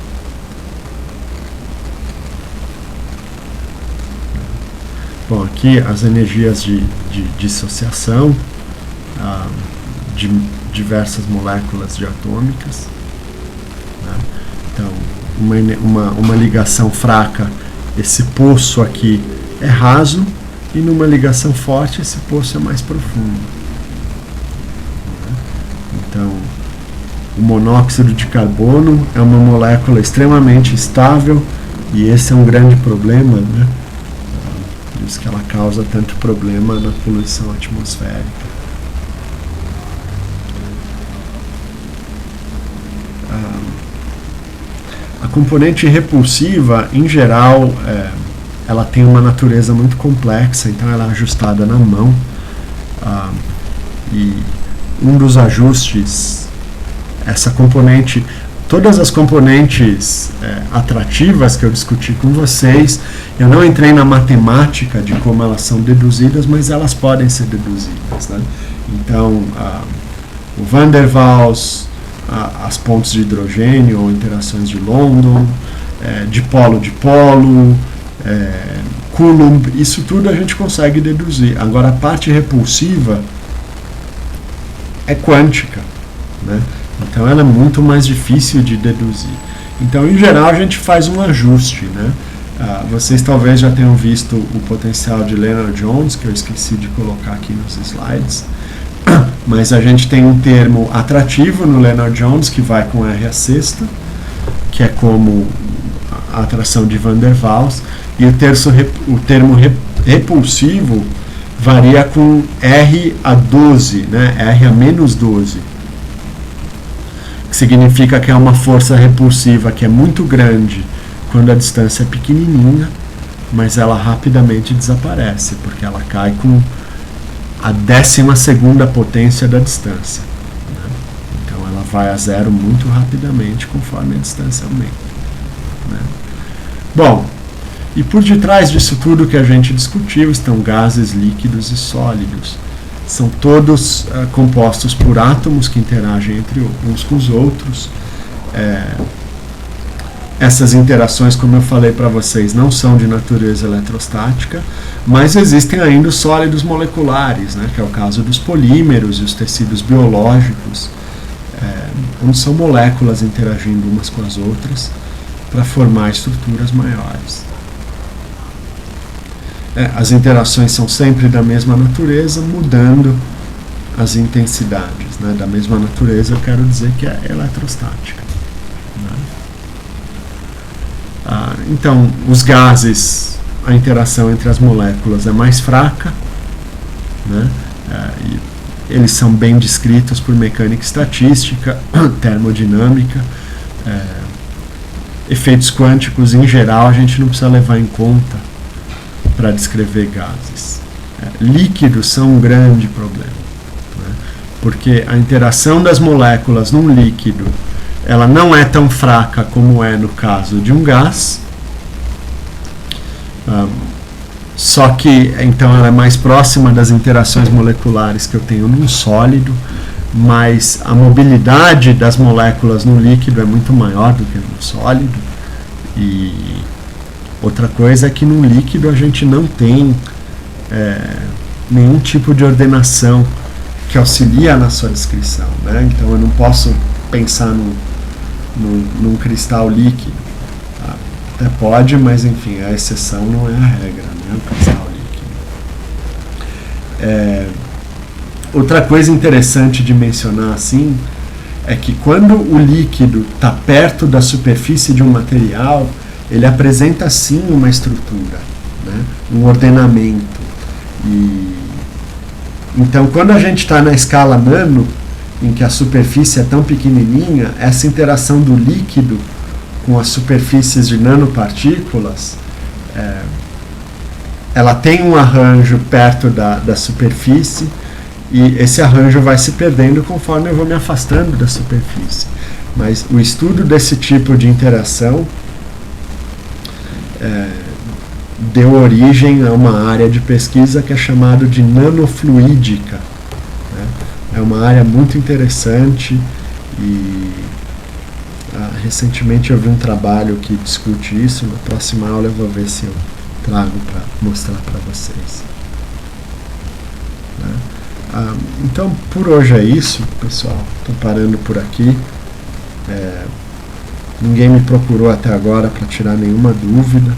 Speaker 1: Bom, aqui as energias de dissociação de diversas moléculas diatômicas, né? Então, uma ligação fraca, esse poço aqui é raso, e numa ligação forte esse poço é mais profundo, né? Então, o monóxido de carbono é uma molécula extremamente estável, e esse é um grande problema, né? Por isso que ela causa tanto problema na poluição atmosférica. A componente repulsiva, em geral, ela tem uma natureza muito complexa, então ela é ajustada na mão. E um dos ajustes, essa componente, todas as componentes atrativas que eu discuti com vocês, eu não entrei na matemática de como elas são deduzidas, mas elas podem ser deduzidas, né? Então, o Van der Waals, as pontes de hidrogênio ou interações de London, dipolo, Coulomb, isso tudo a gente consegue deduzir. Agora, a parte repulsiva é quântica, né? Então ela é muito mais difícil de deduzir. Então, em geral, a gente faz um ajuste, né? Vocês talvez já tenham visto o potencial de Lennard-Jones, que eu esqueci de colocar aqui nos slides, mas a gente tem um termo atrativo no Lennard-Jones que vai com R a sexta, que é como a atração de Van der Waals, e o termo repulsivo varia com R a 12, né? R a menos 12, que significa que é uma força repulsiva que é muito grande quando a distância é pequenininha, mas ela rapidamente desaparece, porque ela cai com a 12ª potência da distância, né? Então ela vai a zero muito rapidamente conforme a distância aumenta, né? Bom, e por detrás disso tudo que a gente discutiu estão gases, líquidos e sólidos. São todos compostos por átomos que interagem entre uns com os outros. Essas interações, como eu falei para vocês, não são de natureza eletrostática, mas existem ainda os sólidos moleculares, né, que é o caso dos polímeros e os tecidos biológicos, onde são moléculas interagindo umas com as outras para formar estruturas maiores. As interações são sempre da mesma natureza, mudando as intensidades. Né? Da mesma natureza, eu quero dizer que é eletrostática. Né? Então, os gases, a interação entre as moléculas é mais fraca, né? E eles são bem descritos por mecânica estatística, termodinâmica, efeitos quânticos em geral a gente não precisa levar em conta para descrever gases. Líquidos são um grande problema, né? Porque a interação das moléculas num líquido ela não é tão fraca como é no caso de um gás, só que então ela é mais próxima das interações moleculares que eu tenho num sólido, mas a mobilidade das moléculas no líquido é muito maior do que no sólido. E outra coisa é que no líquido a gente não tem nenhum tipo de ordenação que auxilia na sua descrição, né? Então eu não posso pensar num cristal líquido. Tá? Até pode, mas enfim, a exceção não é a regra, né? O cristal líquido. Outra coisa interessante de mencionar assim é que quando o líquido está perto da superfície de um material, ele apresenta sim uma estrutura, né? Um ordenamento. Então, quando a gente está na escala nano, em que a superfície é tão pequenininha, essa interação do líquido com as superfícies de nanopartículas, ela tem um arranjo perto da superfície, e esse arranjo vai se perdendo conforme eu vou me afastando da superfície. Mas o estudo desse tipo de interação deu origem a uma área de pesquisa que é chamada de nanofluídica. Né? É uma área muito interessante e recentemente eu vi um trabalho que discute isso. Na próxima aula eu vou ver se eu trago para mostrar para vocês. Né? Então, por hoje é isso, pessoal. Estou parando por aqui. Ninguém me procurou até agora para tirar nenhuma dúvida.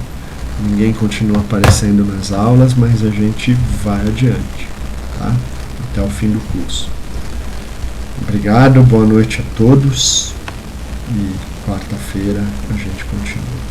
Speaker 1: Ninguém continua aparecendo nas aulas, mas a gente vai adiante, tá? Até o fim do curso. Obrigado, boa noite a todos. E quarta-feira a gente continua.